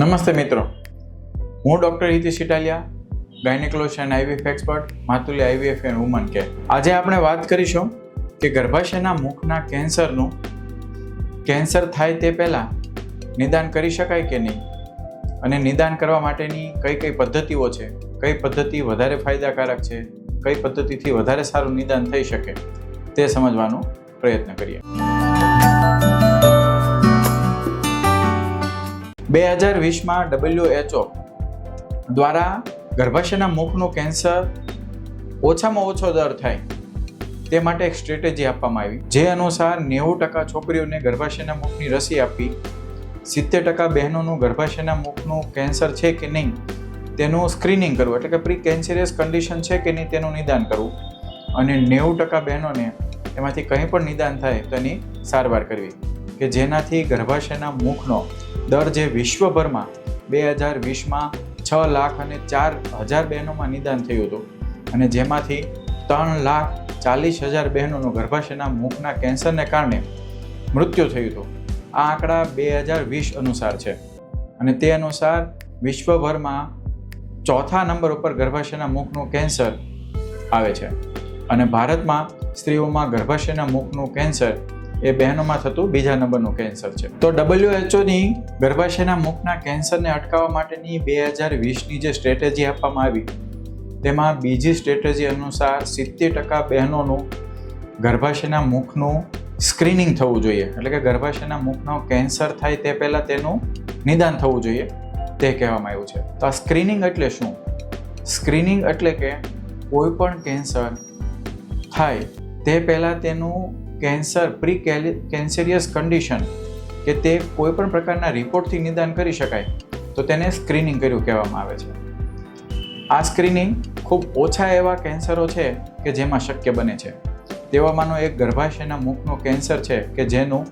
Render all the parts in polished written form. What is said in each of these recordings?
નમસ્તે મિત્રો, હું doctor Hitesh Italiya, gynaecologist and IVF expert, Matuli IVF and woman care. આજે આપણે વાત કરીશું કે ગર્ભાશયના મુખના કેન્સર થાય તે પહેલાં નિદાન કરી શકાય કે નહીં, અને નિદાન કરવા માટેની કઈ કઈ પદ્ધતિઓ છે, કઈ પદ્ધતિ વધારે ફાયદાકારક છે, કઈ પદ્ધતિથી વધારે સારું નિદાન થઈ શકે તે સમજવાનો પ્રયત્ન કરીએ. 2020માં WHO દ્વારા ગર્ભાશયના મુખનું કેન્સર ઓછામાં ઓછો દર થાય તે માટે એક સ્ટ્રેટેજી આપવામાં આવી, જે અનુસાર 90% છોકરીઓને ગર્ભાશયના મુખની રસી આપી, 70% બહેનોનું ગર્ભાશયના મુખનું કેન્સર છે કે નહીં તેનું સ્ક્રીનિંગ કરવું, એટલે કે પ્રી કેન્સરિયસ કન્ડિશન છે કે નહીં તેનું નિદાન કરવું, અને 90% બહેનોને એમાંથી કંઈ પણ નિદાન થાય તો એની સારવાર કરવી, કે જેનાથી ગર્ભાશયના મુખનો દર જે વિશ્વભરમાં 2020માં 6,04,000 બહેનોમાં નિદાન થયું હતું, અને જેમાંથી 3,40,000 બહેનોનું ગર્ભાશયના મુખના કેન્સરને કારણે મૃત્યુ થયું હતું. આ આંકડા 2020 અનુસાર છે, અને તે અનુસાર વિશ્વભરમાં ચોથા નંબર ઉપર ગર્ભાશયના મુખનું કેન્સર આવે છે, અને ભારતમાં સ્ત્રીઓમાં ગર્ભાશયના મુખનું કેન્સર એ બહેનોમાં થતું બીજા નંબરનું કેન્સર છે. તો WHOની ગર્ભાશયના મુખના કેન્સરને અટકાવવા માટેની 2020ની જે સ્ટ્રેટેજી આપવામાં આવી, તેમાં બીજી સ્ટ્રેટેજી અનુસાર 70% બહેનોનું ગર્ભાશયના મુખનું સ્ક્રીનિંગ થવું જોઈએ, એટલે કે ગર્ભાશયના મુખનો કેન્સર થાય તે પહેલાં તેનું નિદાન થવું જોઈએ તે કહેવામાં આવ્યું છે. તો આ સ્ક્રીનિંગ એટલે શું? સ્ક્રીનિંગ એટલે કે કોઈ પણ કેન્સર થાય તે પહેલાં તેનું કેન્સર પ્રી કેન્સરિયસ કન્ડિશન, કે તે કોઈ પણ પ્રકારના રિપોર્ટથી નિદાન કરી શકાય તો તેને સ્ક્રીનિંગ કર્યું કહેવામાં આવે છે. આ સ્ક્રીનિંગ ખૂબ ઓછા એવા કેન્સરો છે કે જેમાં શક્ય બને છે. તેવામાંનો એક ગર્ભાશયના મુખનું કેન્સર છે કે જેનું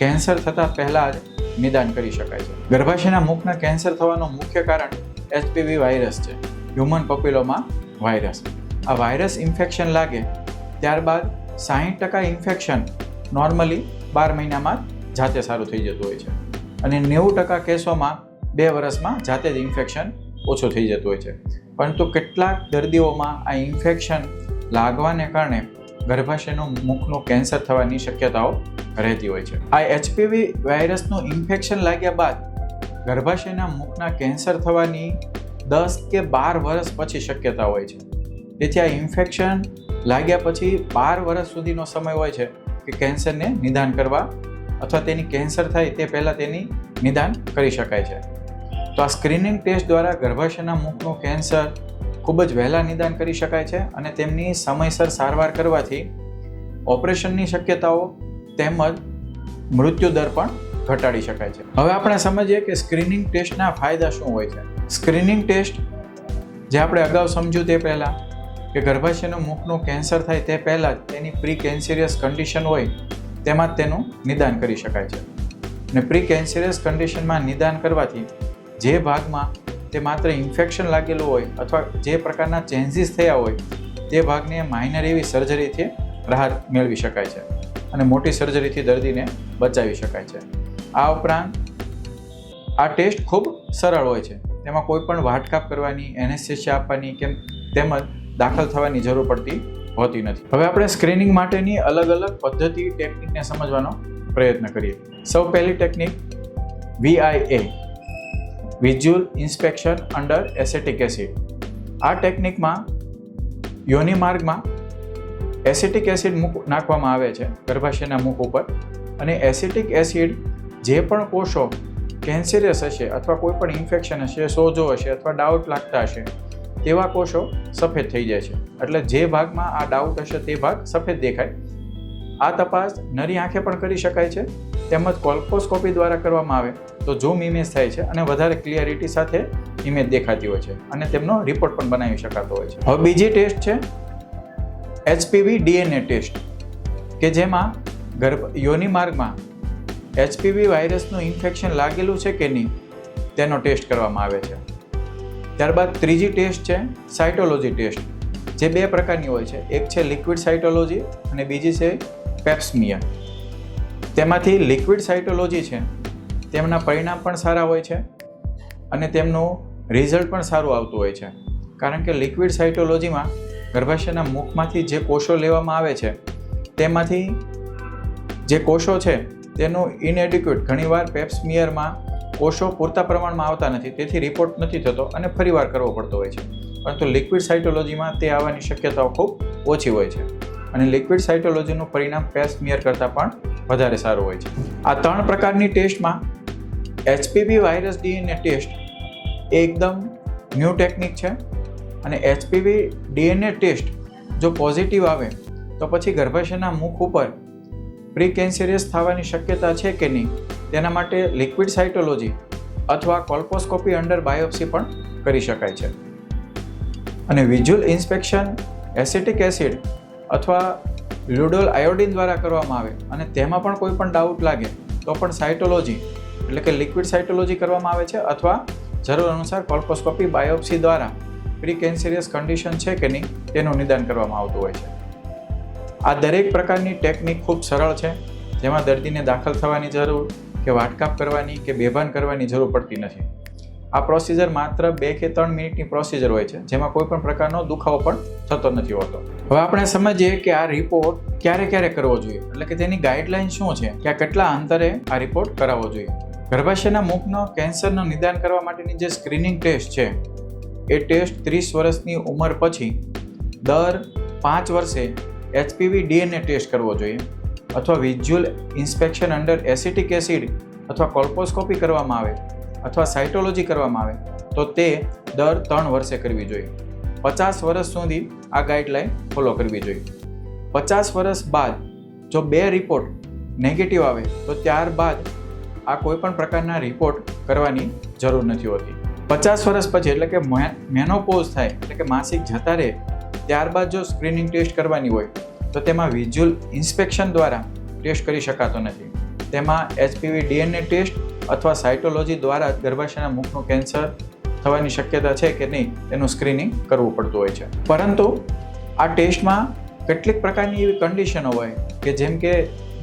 કેન્સર થતાં પહેલાં જ નિદાન કરી શકાય છે. ગર્ભાશયના મુખના કેન્સર થવાનું મુખ્ય કારણ HPV વાયરસ છે, હ્યુમન પેપિલોમા વાયરસ. આ વાયરસ ઇન્ફેક્શન લાગે ત્યારબાદ 60% ઇન્ફેક્શન નોર્મલી 12 મહિનામાં જાતે સારું થઈ જતું હોય છે, અને 90% કેસોમાં 2 વર્ષમાં જાતે જ ઇન્ફેક્શન ઓછું થઈ જતું હોય છે. પરંતુ કેટલાક દર્દીઓમાં આ ઇન્ફેક્શન લાગવાને કારણે ગર્ભાશયનું મુખનું કેન્સર થવાની શક્યતાઓ રહેતી હોય છે. આ HPV વાયરસનું ઇન્ફેક્શન લાગ્યા બાદ ગર્ભાશયના મુખના કેન્સર થવાની 10 કે 12 વર્ષ પછી શક્યતા હોય છે. તેથી આ ઇન્ફેક્શન લાગ્યા પછી 12 વર્ષ સુધીનો સમય હોય છે કે કેન્સરને નિદાન કરવા, અથવા તેની કેન્સર થાય તે પહેલાં તેની નિદાન કરી શકાય છે. તો આ સ્ક્રીનિંગ ટેસ્ટ દ્વારા ગર્ભાશયના મુખનું કેન્સર ખૂબ જ વહેલા નિદાન કરી શકાય છે, અને તેમની સમયસર સારવાર કરવાથી ઓપરેશનની શક્યતાઓ તેમજ મૃત્યુ દર પણ ઘટાડી શકાય છે. હવે આપણે સમજીએ કે સ્ક્રીનિંગ ટેસ્ટના ફાયદા શું હોય છે. સ્ક્રીનિંગ ટેસ્ટ જે આપણે અગાઉ સમજ્યું તે પહેલાં કે ગર્ભાશયનું મુખનું કેન્સર થાય તે પહેલાં જ તેની પ્રી કેન્સરિયસ કન્ડિશન હોય તેમાં જ તેનું નિદાન કરી શકાય છે. અને પ્રી કેન્સરિયસ કન્ડિશનમાં નિદાન કરવાથી જે ભાગમાં તે માત્ર ઇન્ફેક્શન લાગેલું હોય અથવા જે પ્રકારના ચેન્જીસ થયા હોય તે ભાગને માઇનર એવી સર્જરીથી રાહત મેળવી શકાય છે, અને મોટી સર્જરીથી દર્દીને બચાવી શકાય છે. આ ઉપરાંત આ ટેસ્ટ ખૂબ સરળ હોય છે, તેમાં કોઈ પણ વાટકાપ કરવાની, એનેસ્થેસિયા આપવાની કે તેમજ દાખલ થવાની જરૂર પડતી હોતી નથી. હવે આપણે સ્ક્રીનિંગ માટેની અલગ અલગ પદ્ધતિ, ટેકનિકને સમજવાનો પ્રયત્ન કરીએ. સૌ પહેલી technique VIA, visual inspection under acetic acid. આ ટેકનિકમાં યોનિ માર્ગમાં એસિટિક એસિડ નાખવામાં આવે છે ગર્ભાશયના મુખ ઉપર, અને એસિટિક એસિડ જે પણ કોષો કેન્સરિયસ હશે અથવા કોઈ પણ ઇન્ફેક્શન હશે, સોજો હશે અથવા ડાઉટ લાગતા હશે તેવા કોષો સફેદ થઈ જાય છે. એટલે જે ભાગમાં આ ડાઉટ હશે તે ભાગ સફેદ દેખાય. આ તપાસ નરી આંખે પણ કરી શકાય છે, તેમજ કોલ્પોસ્કોપી દ્વારા કરવામાં આવે તો ઝૂમ ઇમેજ થાય છે, અને વધારે ક્લિયરિટી સાથે ઇમેજ દેખાતી હોય છે, અને તેમનો રિપોર્ટ પણ બનાવી શકાતો હોય છે. હવે બીજી ટેસ્ટ છે HPV DNA ટેસ્ટ, કે જેમાં યોનિ માર્ગમાં HPV વાયરસનું ઇન્ફેક્શન લાગેલું છે કે નહીં તેનો ટેસ્ટ કરવામાં આવે છે. ત્યારબાદ ત્રીજી ટેસ્ટ છે સાયટોલોજી ટેસ્ટ, જે 2 પ્રકારની હોય છે. એક છે લિક્વિડ સાયટોલોજી અને બીજી છે પેપ્સમિયર. તેમાંથી લિક્વિડ સાયટોલોજી છે તેમના પરિણામ પણ સારા હોય છે, અને તેમનું રિઝલ્ટ પણ સારું આવતું હોય છે. કારણ કે લિક્વિડ સાયટોલોજીમાં ગર્ભાશયના મુખમાંથી જે કોષો લેવામાં આવે છે તેમાંથી જે કોષો છે તેનું ઇનએડિક્યુટ, ઘણીવાર પેપ્સમિયરમાં કોષો પૂરતા પ્રમાણમાં આવતા નથી, તેથી રિપોર્ટ નથી થતો અને ફરીવાર કરવો પડતો હોય છે. પરંતુ લિક્વિડ સાયટોલોજીમાં તે આવવાની શક્યતાઓ ખૂબ ઓછી હોય છે અને લિક્વિડ સાયટોલોજીનું પરિણામ પેપ્સમિયર કરતાં પણ વધારે સારું હોય છે. આ 3 પ્રકારની ટેસ્ટમાં HPV વાયરસ DNA ટેસ્ટ એ એકદમ ન્યૂ ટેકનિક છે અને HPV DNA ટેસ્ટ જો પોઝિટિવ આવે તો પછી ગર્ભાશયના મુખ ઉપર પ્રીકેન્સરિયસ થવાની શક્યતા છે કે નહીં તેના માટે લિક્વિડ સાયટોલોજી અથવા કોલ્પોસ્કોપી અંડર બાયોપ્સી પણ કરી શકાય છે. અને વિઝ્યુઅલ ઇન્સ્પેક્શન એસિટિક એસિડ અથવા લ્યુડોલ આયોડિન દ્વારા કરવામાં આવે અને તેમાં પણ કોઈ પણ ડાઉટ લાગે તો પણ સાયટોલોજી એટલે કે લિક્વિડ સાયટોલોજી કરવામાં આવે છે અથવા જરૂર અનુસાર કોલ્પોસ્કોપી બાયોપ્સી દ્વારા પ્રીકેન્સરિયસ કન્ડિશન છે કે નહીં તેનું નિદાન કરવામાં આવતું હોય છે. આ દરેક પ્રકારની ટેકનિક ખૂબ સરળ છે, જેમાં દર્દીને દાખલ થવાની જરૂર કે વાટકાપ કરવાની કે બેભાન કરવાની જરૂર પડતી નથી. આ પ્રોસિજર માત્ર 2 કે 3 મિનિટની પ્રોસિજર હોય છે, જેમાં કોઈ પણ પ્રકારનો દુખાવો પણ થતો નથી હોતો. હવે આપણે સમજીએ કે આ રિપોર્ટ ક્યારે ક્યારે કરવો જોઈએ, એટલે કે તેની ગાઈડલાઈન શું છે, કે આ કેટલા અંતરે આ રિપોર્ટ કરાવવો જોઈએ. ગર્ભાશયના મુખનો કેન્સરનું નિદાન કરવા માટેની જે સ્ક્રીનિંગ ટેસ્ટ છે એ ટેસ્ટ 30 વર્ષની ઉંમર પછી દર 5 વર્ષે HPV DNA ટેસ્ટ કરવો જોઈએ અથવા visual inspection under acetic acid અથવા કોલ્પોસ્કોપી કરવામાં આવે અથવા સાયટોલોજી કરવામાં આવે તો તે દર 3 વર્ષે કરવી જોઈએ. 50 વર્ષ સુધી આ ગાઈડલાઈન ફોલો કરવી જોઈએ. 50 વર્ષ બાદ જો 2 રિપોર્ટ નેગેટિવ આવે તો ત્યારબાદ આ કોઈ પણ પ્રકારના રિપોર્ટ કરવાની જરૂર નથી હોતી. 50 વર્ષ પછી એટલે કે મેનોપોઝ થાય એટલે કે માસિક જતા રહે ત્યારબાદ જો સ્ક્રીનિંગ ટેસ્ટ કરવાની હોય તો તેમાં વિઝ્યુઅલ ઇન્સ્પેક્શન દ્વારા ટેસ્ટ કરી શકાતો નથી. તેમાં HPV DNA ટેસ્ટ અથવા સાયટોલોજી દ્વારા ગર્ભાશયના મુખનું કેન્સર થવાની શક્યતા છે કે નહીં તેનું સ્ક્રીનિંગ કરવું પડતું હોય છે. પરંતુ આ ટેસ્ટમાં કેટલીક પ્રકારની એવી કન્ડિશનો હોય કે જેમ કે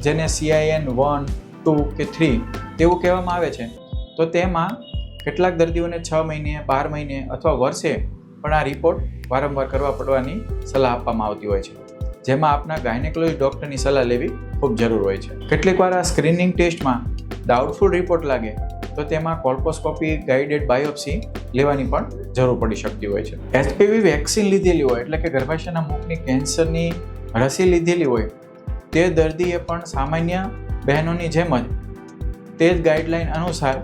જેને CIN 1, 2 કે 3 તેવું કહેવામાં આવે છે, તો તેમાં કેટલાક દર્દીઓને 6 મહિને, 12 મહિને અથવા વર્ષે પણ આ રિપોર્ટ વારંવાર કરવા પડવાની સલાહ આપવામાં આવતી હોય છે, જેમાં આપના ગાયનેકોલોજી ડૉક્ટરની સલાહ લેવી ખૂબ જરૂર હોય છે. કેટલીક વાર આ સ્ક્રીનિંગ ટેસ્ટમાં ડાઉટફુલ રિપોર્ટ લાગે તો તેમાં કોલ્પોસ્કોપી ગાઇડેડ બાયોપ્સી લેવાની પણ જરૂર પડી શકતી હોય છે. HPV વેક્સિન લીધેલી હોય એટલે કે ગર્ભાશયના મુખની કેન્સરની રસી લીધેલી હોય તે દર્દીએ પણ સામાન્ય બહેનોની જેમ જ તે જ ગાઈડલાઈન અનુસાર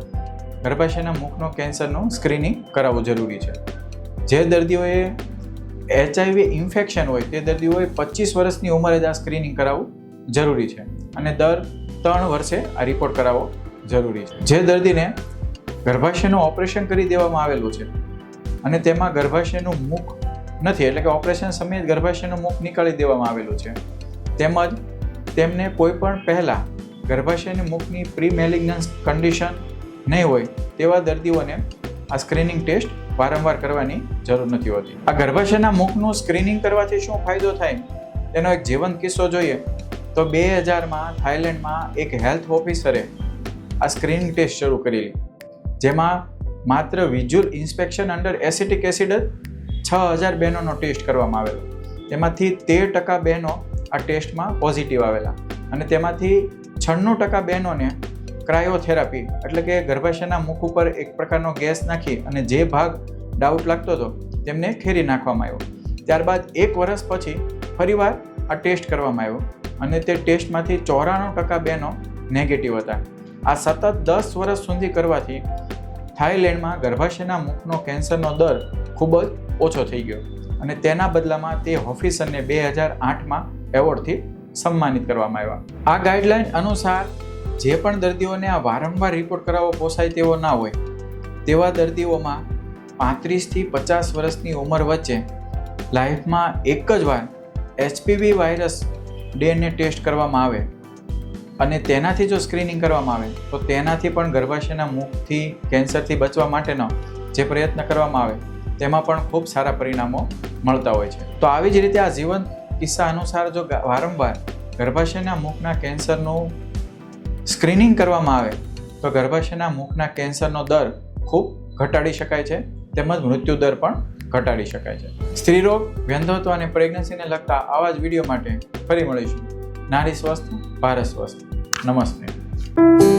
ગર્ભાશયના મુખનો કેન્સરનું સ્ક્રીનિંગ કરાવવું જરૂરી છે. જે દર્દીઓએ HIV ઇન્ફેક્શન હોય તે દર્દીઓએ 25 વર્ષની ઉંમરે જ આ સ્ક્રીનિંગ કરાવવું જરૂરી છે અને દર 3 વર્ષે આ રિપોર્ટ કરાવવો જરૂરી છે. જે દર્દીને ગર્ભાશયનું ઓપરેશન કરી દેવામાં આવેલું છે અને તેમાં ગર્ભાશયનું મુખ નથી એટલે કે ઓપરેશન સમયે ગર્ભાશયનું મુખ નીકાળી દેવામાં આવેલું છે, તેમજ તેમને કોઈ પણ પહેલાં ગર્ભાશયની મુખની પ્રી મેલિગ્નન્સ કન્ડિશન નહીં હોય તેવા દર્દીઓને આ સ્ક્રીનિંગ ટેસ્ટ વારંવાર કરવાની જરૂર નથી હોતી. આ ગર્ભાશયના મુખનું સ્ક્રીનિંગ કરવાથી શું ફાયદો થાય તેનો એક જીવંત કિસ્સો જોઈએ તો 2000માં થાઈલેન્ડમાં એક હેલ્થ ઓફિસરે આ સ્ક્રીનિંગ ટેસ્ટ શરૂ કરેલી, જેમાં માત્ર visual inspection under acetic acid જ 6000 બહેનોનો ટેસ્ટ કરવામાં આવેલો. તેમાંથી 13% બહેનો આ ટેસ્ટમાં પોઝિટિવ આવેલા અને તેમાંથી 96% બહેનોને ક્રાયોથેરાપી એટલે કે ગર્ભાશયના મુખ ઉપર એક પ્રકારનો ગેસ નાખી અને જે ભાગ ડાઉટ લાગતો હતો તેમને ખેરી નાખવામાં આવ્યો. ત્યારબાદ 1 વર્ષ પછી ફરીવાર આ ટેસ્ટ કરવામાં આવ્યો અને તે ટેસ્ટમાંથી 94% બહેનો નેગેટિવ હતા. આ સતત 10 વર્ષ સુધી કરવાથી થાઈલેન્ડમાં ગર્ભાશયના મુખનો કેન્સરનો દર ખૂબ જ ઓછો થઈ ગયો અને તેના બદલામાં તે ઓફિસરને 2008માં એવોર્ડથી સન્માનિત કરવામાં આવ્યા. આ ગાઈડલાઈન અનુસાર જે પણ દર્દીઓને આ વારંવાર રિપોર્ટ કરાવવો પોસાય તેવો ના હોય તેવા દર્દીઓમાં 35 થી 50 વર્ષની ઉંમર વચ્ચે લાઈફમાં એક જ વાર HPV વાયરસ DNA ટેસ્ટ કરવામાં આવે અને તેનાથી જો સ્ક્રીનિંગ કરવામાં આવે તો તેનાથી પણ ગર્ભાશયના મુખથી કેન્સરથી બચવા માટેનો જે પ્રયત્ન કરવામાં આવે તેમાં પણ ખૂબ સારા પરિણામો મળતા હોય છે. તો આવી જ રીતે આ જીવંત કિસ્સા અનુસાર જો વારંવાર ગર્ભાશયના મુખના કેન્સરનું સ્ક્રીનિંગ કરવામાં આવે તો ગર્ભાશયના મુખના કેન્સરનો દર ખૂબ ઘટાડી શકાય છે તેમજ મૃત્યુદર પણ ઘટાડી શકાય છે. સ્ત્રીરોગ, વંધ્યત્વ અને પ્રેગ્નન્સીને લગતા આવા જ વિડીયો માટે ફરી મળીશું. નારી સ્વસ્થ, ભારત સ્વસ્થ. નમસ્તે.